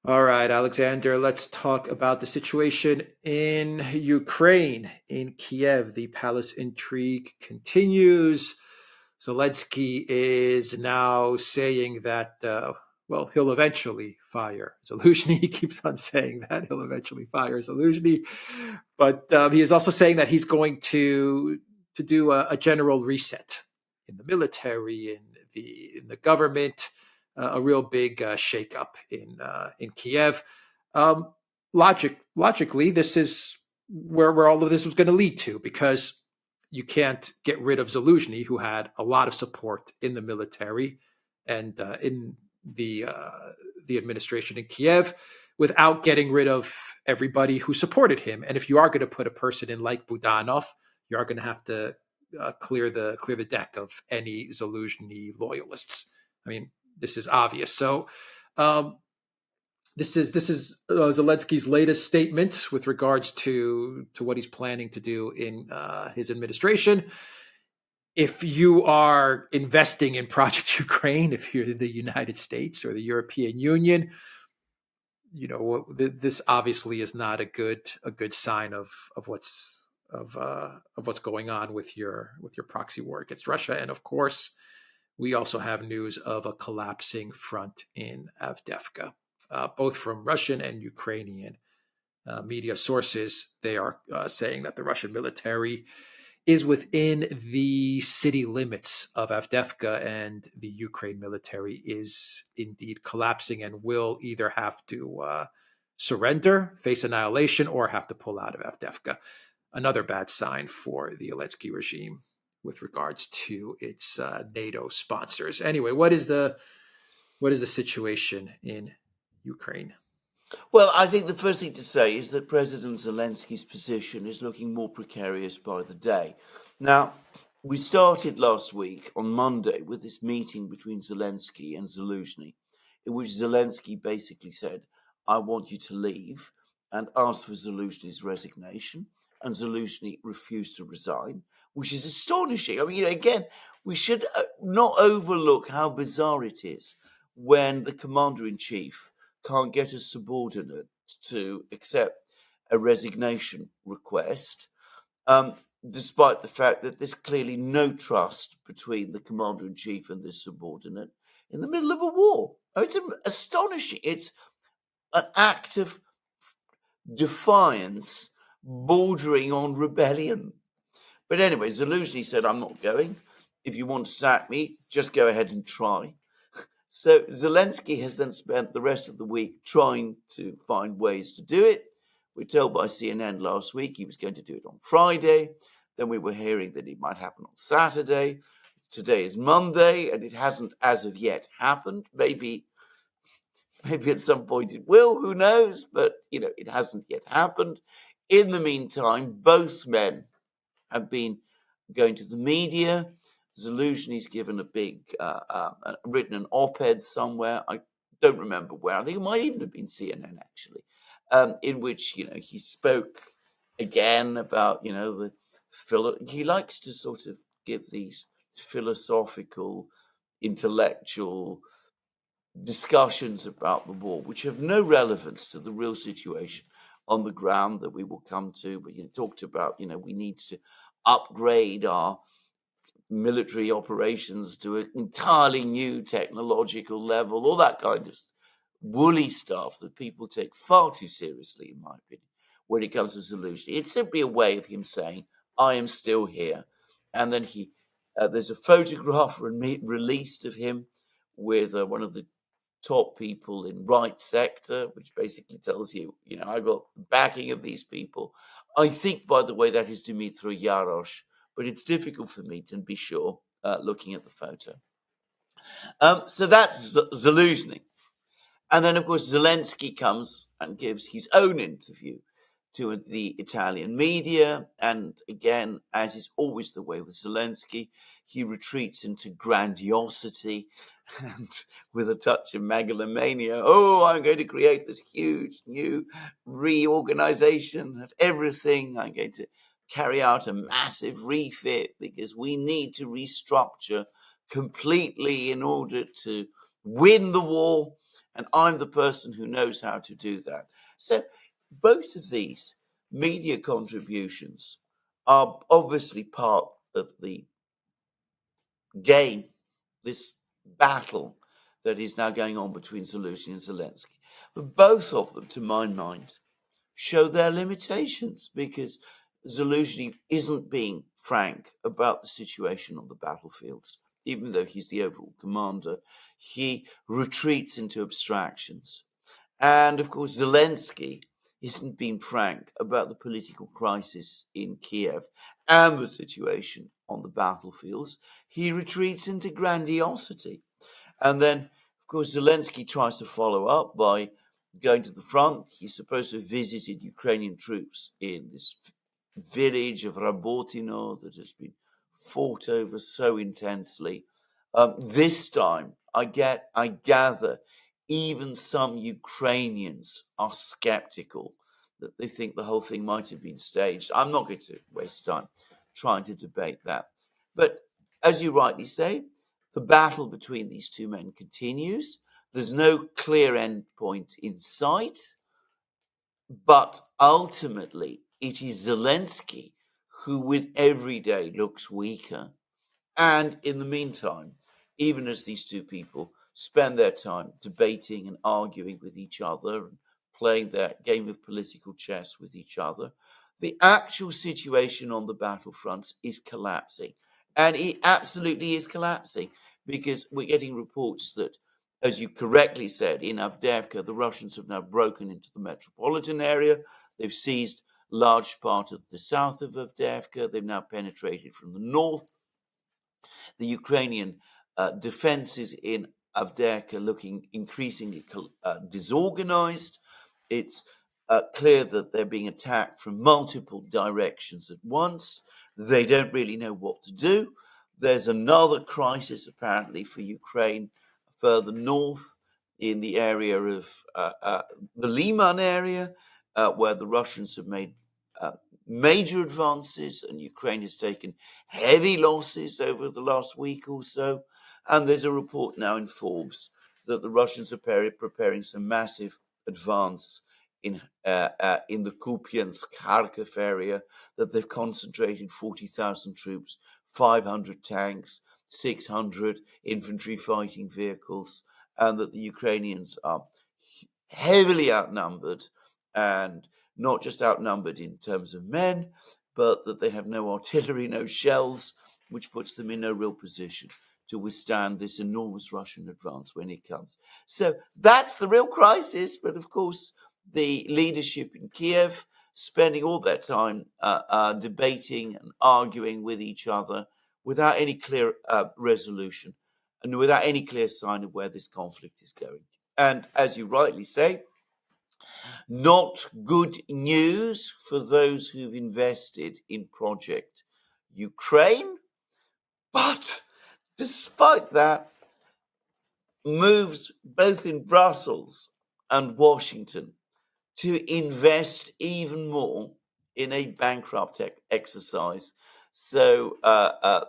All right, Alexander, let's talk about the situation in Ukraine, in Kiev. The palace intrigue continues. Zelensky is now saying that, he'll eventually fire Zelensky. He keeps on saying that he'll eventually fire Zelensky. But he is also saying that he's going to do a general reset in the military, in the government, a real big shakeup in Kiev. Um, logically, this is where all of this was going to lead to, because you can't get rid of Zelensky, who had a lot of support in the military and in the administration in Kiev, without getting rid of everybody who supported him. And if you are going to put a person in like Budanov, you are going to have to clear the deck of any Zelensky loyalists. I mean, this is obvious. So this is Zelensky's latest statement with regards to what he's planning to do in his administration. If you are investing in Project Ukraine, if you're the United States or the European Union, this obviously is not a good sign of what's going on with your proxy war against Russia. And of course, we also have news of a collapsing front in Avdiivka, both from Russian and Ukrainian media sources. They are saying that the Russian military is within the city limits of Avdiivka, and the Ukraine military is indeed collapsing and will either have to surrender, face annihilation, or have to pull out of Avdiivka. Another bad sign for the Zelensky regime with regards to its NATO sponsors. Anyway, what is the situation in Ukraine? Well, I think the first thing to say is that President Zelensky's position is looking more precarious by the day. Now, we started last week on Monday with this meeting between Zelensky and Zelensky, in which Zelensky basically said, I want you to leave, and asked for Zelensky's resignation, and Zelensky refused to resign, which is astonishing. I mean, again, we should not overlook how bizarre it is when the commander-in-chief can't get a subordinate to accept a resignation request, despite the fact that there's clearly no trust between the commander-in-chief and this subordinate in the middle of a war. It's astonishing. It's an act of defiance bordering on rebellion. But anyway, Zelensky said, I'm not going. If you want to sack me, just go ahead and try. So Zelensky has then spent the rest of the week trying to find ways to do it. We're told by CNN last week he was going to do it on Friday. Then we were hearing that it might happen on Saturday. Today is Monday, and it hasn't as of yet happened. Maybe at some point it will, who knows? But, it hasn't yet happened. In the meantime, both men have been going to the media. Zelensky's given a big, written an op-ed somewhere. I don't remember where. I think it might even have been CNN, actually, in which, he spoke again about, he likes to sort of give these philosophical, intellectual discussions about the war, which have no relevance to the real situation on the ground that we will come to. But, talked about, we need to upgrade our military operations to an entirely new technological level, all that kind of woolly stuff that people take far too seriously, in my opinion, when it comes to Zelensky. It's simply a way of him saying, I am still here. And then there's a photograph released of him with one of the top people in right sector, which basically tells you, I got the backing of these people. I think, by the way, that is Dmitry Yarosh, but it's difficult for me to be sure looking at the photo. So that's Zelensky. And then, of course, Zelensky comes and gives his own interview to the Italian media. And again, as is always the way with Zelensky, he retreats into grandiosity and with a touch of megalomania. Oh, I'm going to create this huge new reorganization of everything. I'm going to carry out a massive refit because we need to restructure completely in order to win the war. and I'm the person who knows how to do that. So both of these media contributions are obviously part of the game, this battle that is now going on between Zelensky and Zelensky. But both of them, to my mind, show their limitations, because Zelensky isn't being frank about the situation on the battlefields. Even though he's the overall commander, he retreats into abstractions. And of course, Zelensky isn't being frank about the political crisis in Kiev and the situation on the battlefields. He retreats into grandiosity. And then, of course, Zelensky tries to follow up by going to the front. He's supposed to have visited Ukrainian troops in this village of Rabotino that has been fought over so intensely. This time, I gather, even some Ukrainians are skeptical, that they think the whole thing might have been staged. I'm not going to waste time trying to debate that. But as you rightly say, the battle between these two men continues. There's no clear end point in sight, but ultimately it is Zelensky who with every day looks weaker. And in the meantime, even as these two people spend their time debating and arguing with each other and playing their game of political chess with each other, the actual situation on the battlefronts is collapsing. And it absolutely is collapsing, because we're getting reports that, as you correctly said, in Avdiivka, the Russians have now broken into the metropolitan area. They've seized large part of the south of Avdiivka. They've now penetrated from the north. The Ukrainian defenses in Avdiivka looking increasingly disorganized. It's clear that they're being attacked from multiple directions at once. They don't really know what to do. There's another crisis, apparently, for Ukraine further north in the area of the Liman area, where the Russians have made major advances, and Ukraine has taken heavy losses over the last week or so. And there's a report now in Forbes that the Russians are preparing some massive advance in the Kupiansk-Kharkiv area, that they've concentrated 40,000 troops, 500 tanks, 600 infantry fighting vehicles, and that the Ukrainians are heavily outnumbered, and not just outnumbered in terms of men, but that they have no artillery, no shells, which puts them in no real position to withstand this enormous Russian advance when it comes. So that's the real crisis. But of course, the leadership in Kiev spending all their time debating and arguing with each other without any clear resolution and without any clear sign of where this conflict is going. And as you rightly say, not good news for those who've invested in Project Ukraine. But despite that, moves both in Brussels and Washington to invest even more in a bankrupt exercise. So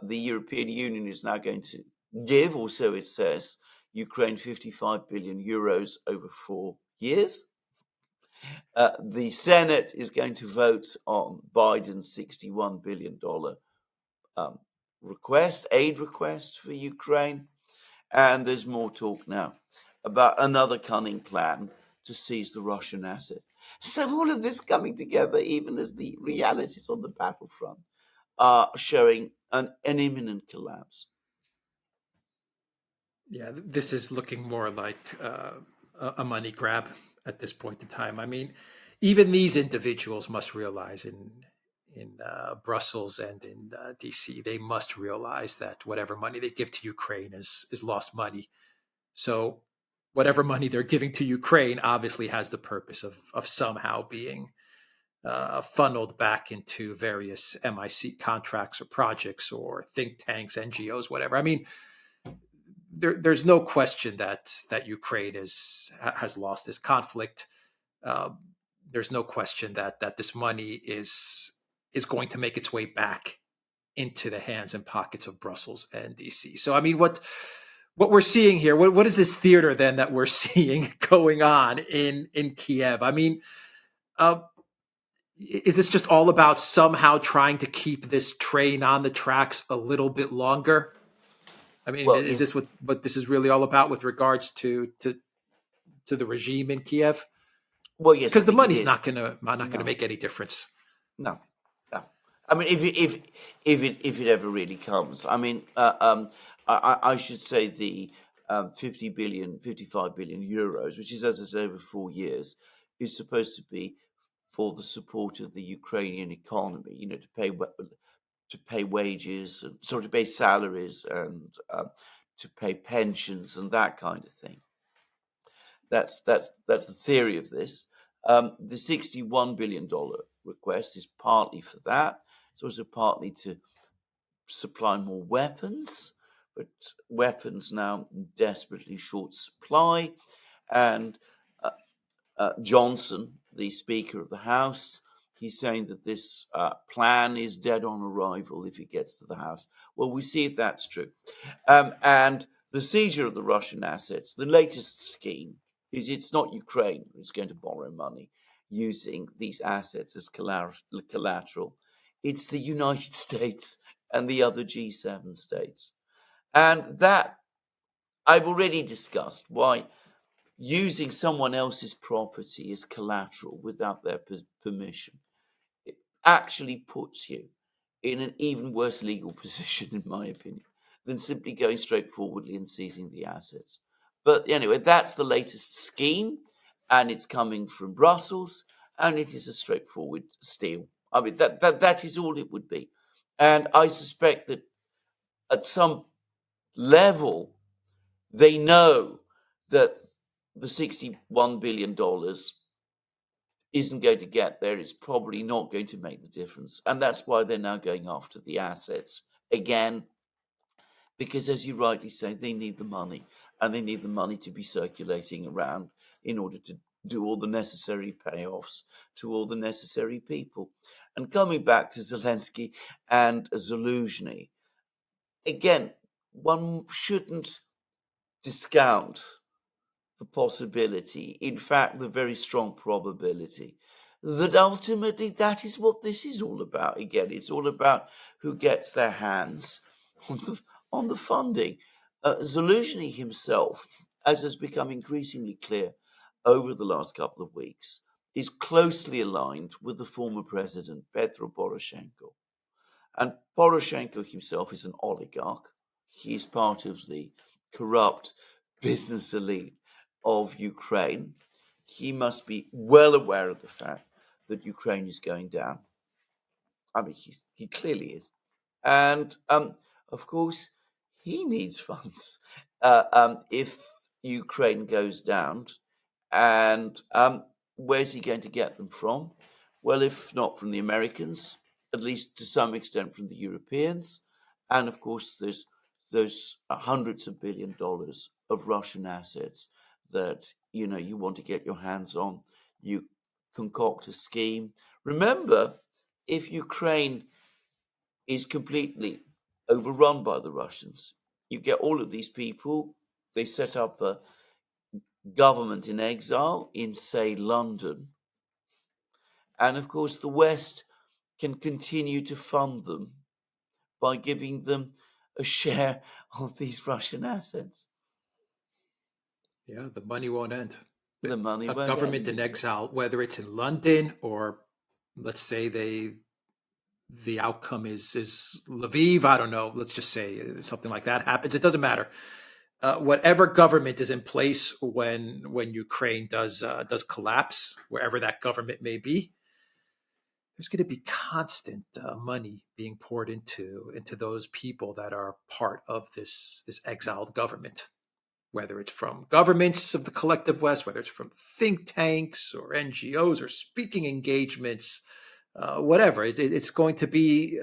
the European Union is now going to give, or so it says, Ukraine 55 billion euros over 4 years. The Senate is going to vote on Biden's $61 billion aid request for Ukraine. And there's more talk now about another cunning plan to seize the Russian assets. So all of this coming together, even as the realities on the battlefront are showing an imminent collapse. Yeah, this is looking more like a money grab at this point in time. I mean, even these individuals must realize in Brussels and in DC, they must realize that whatever money they give to Ukraine is lost money. So whatever money they're giving to Ukraine obviously has the purpose of somehow being funneled back into various MIC contracts or projects or think tanks, NGOs, whatever. I mean, there's no question that Ukraine has lost this conflict. There's no question that this money is going to make its way back into the hands and pockets of Brussels and DC. So I mean, what we're seeing here, what is this theater then that we're seeing going on in Kiev? I mean, uh, is this just all about somehow trying to keep this train on the tracks a little bit longer? I mean, Well, is this what this is really all about with regards to the regime in Kiev? yes, I Because the think it money's is. not gonna No, make any difference. no, no. I mean, if it ever really comes, I mean, I should say the 50 billion, 55 billion euros, which is, as I say, over 4 years, is supposed to be for the support of the Ukrainian economy. You know, to pay wages, and to pay salaries, and to pay pensions and that kind of thing. That's the theory of this. The $61 billion request is partly for that. It's also partly to supply more weapons, but weapons now desperately short supply. And Johnson, the Speaker of the House, he's saying that this plan is dead on arrival if it gets to the House. Well, we see if that's true. And the seizure of the Russian assets, the latest scheme, is it's not Ukraine who's going to borrow money using these assets as collateral. It's the United States and the other G7 states. And that I've already discussed why using someone else's property as collateral without their permission, it actually puts you in an even worse legal position, in my opinion, than simply going straightforwardly and seizing the assets. But anyway, that's the latest scheme, and it's coming from Brussels, and it is a straightforward steal. I mean, that is all it would be. And I suspect that at some level, they know that the $61 billion isn't going to get there. It's probably not going to make the difference. And that's why they're now going after the assets again, because as you rightly say, they need the money, and they need the money to be circulating around in order to do all the necessary payoffs to all the necessary people. And coming back to Zelensky and Zaluzhny, again, one shouldn't discount the possibility, in fact, the very strong probability, that ultimately that is what this is all about. Again, it's all about who gets their hands on the funding. Zelensky himself, as has become increasingly clear over the last couple of weeks, is closely aligned with the former president, Petro Poroshenko. And Poroshenko himself is an oligarch. He's part of the corrupt business elite of Ukraine. He must be well aware of the fact that Ukraine is going down. I mean, he clearly is. And of course, he needs funds if Ukraine goes down. And where's he going to get them from? Well, if not from the Americans, at least to some extent from the Europeans. And of course, there's those hundreds of $billions of Russian assets that you want to get your hands on. You concoct a scheme. Remember, if Ukraine is completely overrun by the Russians, you get all of these people. They set up a government in exile in, say, London. And of course, the West can continue to fund them by giving them a share of these Russian assets. Yeah, the money won't end. The money A won't government end. in exile, whether it's in London or let's say the outcome is Lviv, I don't know. Let's just say something like that happens. It doesn't matter. Whatever government is in place when Ukraine does collapse, wherever that government may be, there's going to be constant money being poured into those people that are part of this exiled government, whether it's from governments of the collective West, whether it's from think tanks or NGOs or speaking engagements, whatever. It's going to be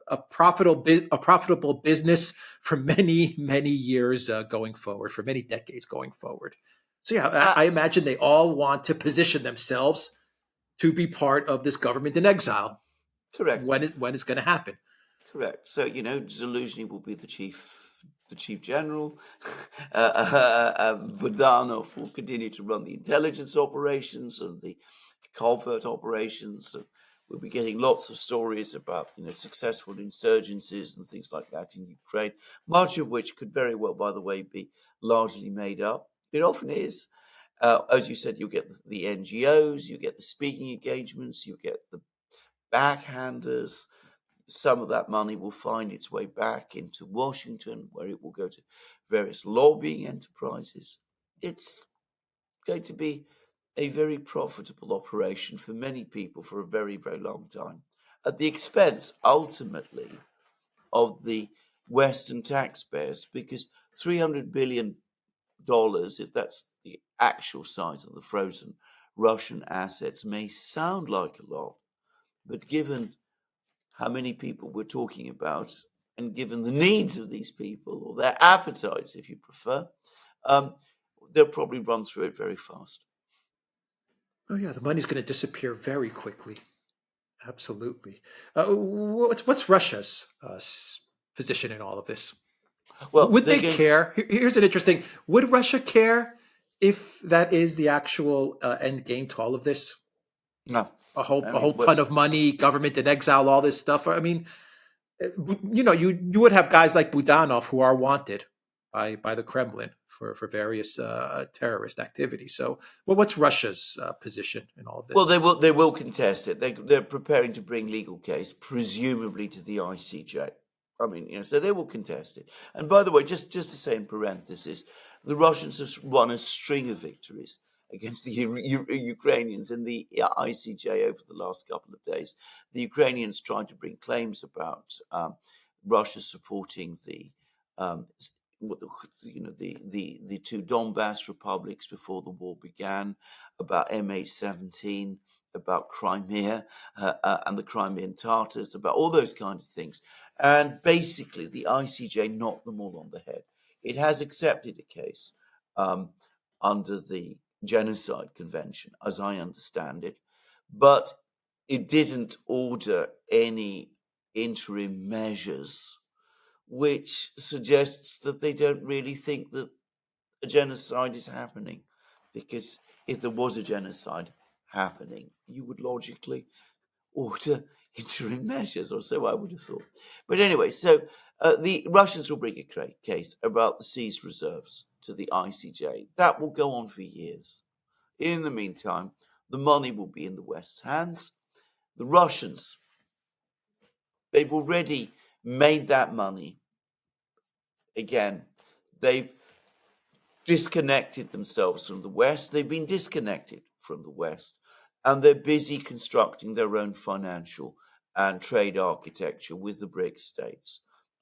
a profitable business for many years going forward, for many decades going forward. So yeah, Uh, I imagine they all want to position themselves to be part of this government in exile Correct. when it's going to happen. Correct. So, Zelensky will be the chief the chief general. Budanov will continue to run the intelligence operations and the covert operations. We'll be getting lots of stories about successful insurgencies and things like that in Ukraine, much of which could very well, by the way, be largely made up. It often is. As you said, you get the NGOs, you get the speaking engagements, you get the backhanders. Some of that money will find its way back into Washington, where it will go to various lobbying enterprises. It's going to be a very profitable operation for many people for a very, very long time, at the expense, ultimately, of the Western taxpayers, because $300 billion, if that's the actual size of the frozen Russian assets, may sound like a lot, but given how many people we're talking about, and given the needs of these people, or their appetites, if you prefer, they'll probably run through it very fast. Oh yeah, the money's going to disappear very quickly. Absolutely. What's Russia's position in all of this? Well, Would they care? Here's an interesting. Would Russia care if that is the actual end game to all of this? No. A whole ton of money, government in exile, all this stuff. I mean, you would have guys like Budanov who are wanted by the Kremlin for various terrorist activities. So, what's Russia's position in all of this? Well, they will contest it. They're preparing to bring legal case, presumably to the ICJ. I mean, so they will contest it. And by the way, just to say in parenthesis, the Russians have won a string of victories against the Ukrainians in the ICJ over the last couple of days. The Ukrainians tried to bring claims about Russia supporting the two Donbass republics before the war began, about MH17, about Crimea and the Crimean Tatars, about all those kind of things. And basically, the ICJ knocked them all on the head. It has accepted a case under the Genocide Convention, as I understand it, but it didn't order any interim measures, which suggests that they don't really think that a genocide is happening. Because if there was a genocide happening, you would logically order interim measures, or so I would have thought. But anyway, so the Russians will bring a case about the seized reserves to the ICJ. That will go on for years. In the meantime, the money will be in the West's hands. The Russians, they've already made that money. Again, they've disconnected themselves from the West. They've been disconnected from the West, and they're busy constructing their own financial and trade architecture with the BRICS states.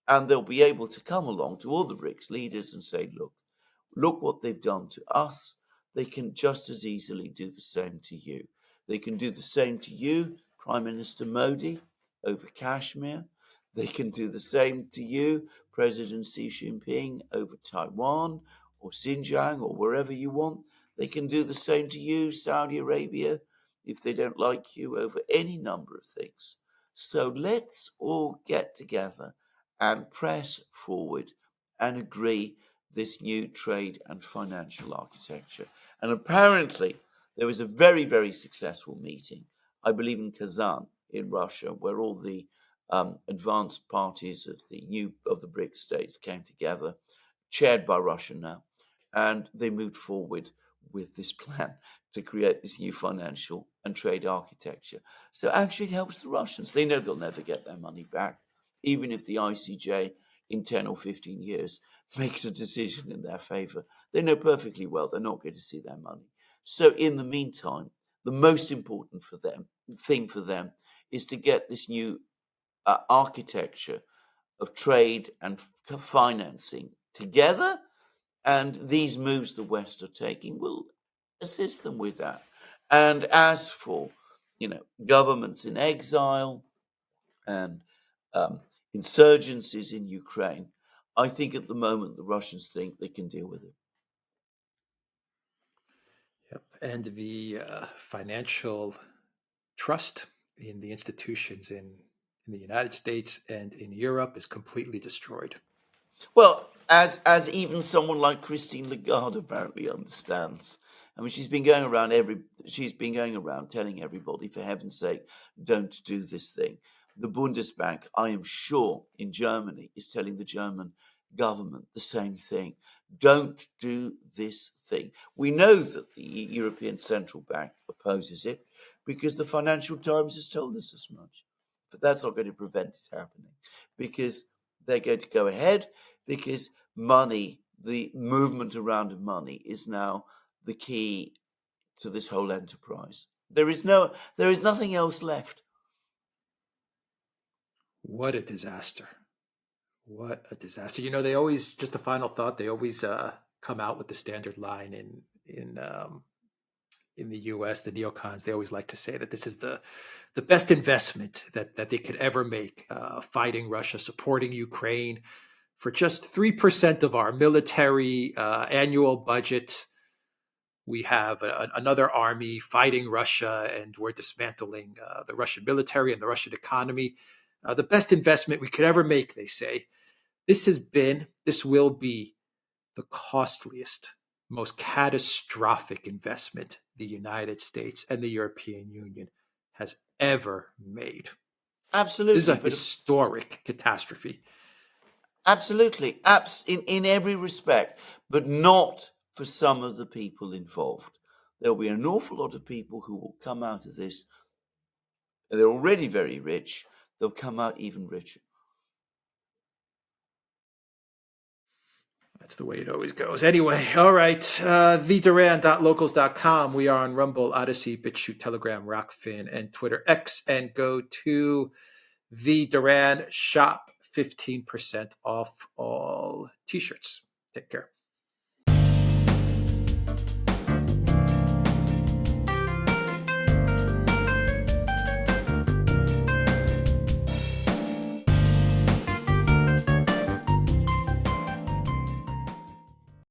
And they'll be able to come along to all the BRICS leaders and say, look what they've done to us. They can just as easily do the same to you. They can do the same to you, Prime Minister Modi, over Kashmir. They can do the same to you, President Xi Jinping, over Taiwan or Xinjiang or wherever you want. They can do the same to you, Saudi Arabia, if they don't like you, over any number of things. So let's all get together and press forward and agree this new trade and financial architecture. And apparently there was a very, very successful meeting, I believe in Kazan in Russia, where all the advanced parties of the BRICS states came together, chaired by Russia now, and they moved forward with this plan to create this new financial and trade architecture. So actually it helps the Russians. They know they'll never get their money back, even if the ICJ in 10 or 15 years makes a decision in their favor. They know perfectly well they're not going to see their money. So in the meantime, the most important thing for them is to get this new architecture of trade and financing together, and these moves the West are taking will assist them with that. And as for governments in exile and insurgencies in Ukraine, I think at the moment the Russians think they can deal with it. Yep. And the financial trust in the institutions in the United States and in Europe is completely destroyed. Well, as even someone like Christine Lagarde apparently understands. I mean, she's been going around telling everybody, for heaven's sake, don't do this thing. The Bundesbank, I am sure, in Germany, is telling the German government the same thing. Don't do this thing. We know that the European Central Bank opposes it because the Financial Times has told us as much. But that's not going to prevent it happening because they're going to go ahead because money, the movement around of money, is now the key to this whole enterprise. There is nothing else left. What a disaster. What a disaster. They always, just a final thought, they always come out with the standard line in the US, the neocons. They always like to say that this is the best investment that they could ever make, fighting Russia, supporting Ukraine. For just 3% of our military annual budget, we have another army fighting Russia, and we're dismantling the Russian military and the Russian economy. The best investment we could ever make, they say. This will be the costliest, most catastrophic investment the United States and the European Union has ever made. Absolutely. This is a historic catastrophe. Absolutely. In every respect, but not for some of the people involved. There'll be an awful lot of people who will come out of this, and they're already very rich, they'll come out even richer. That's the way it always goes. Anyway, all right. TheDuran.locals.com. We are on Rumble, ODYSEE, BitChute, Telegram, Rockfin, and Twitter X. And go to The Duran shop, 15% off all t-shirts. Take care.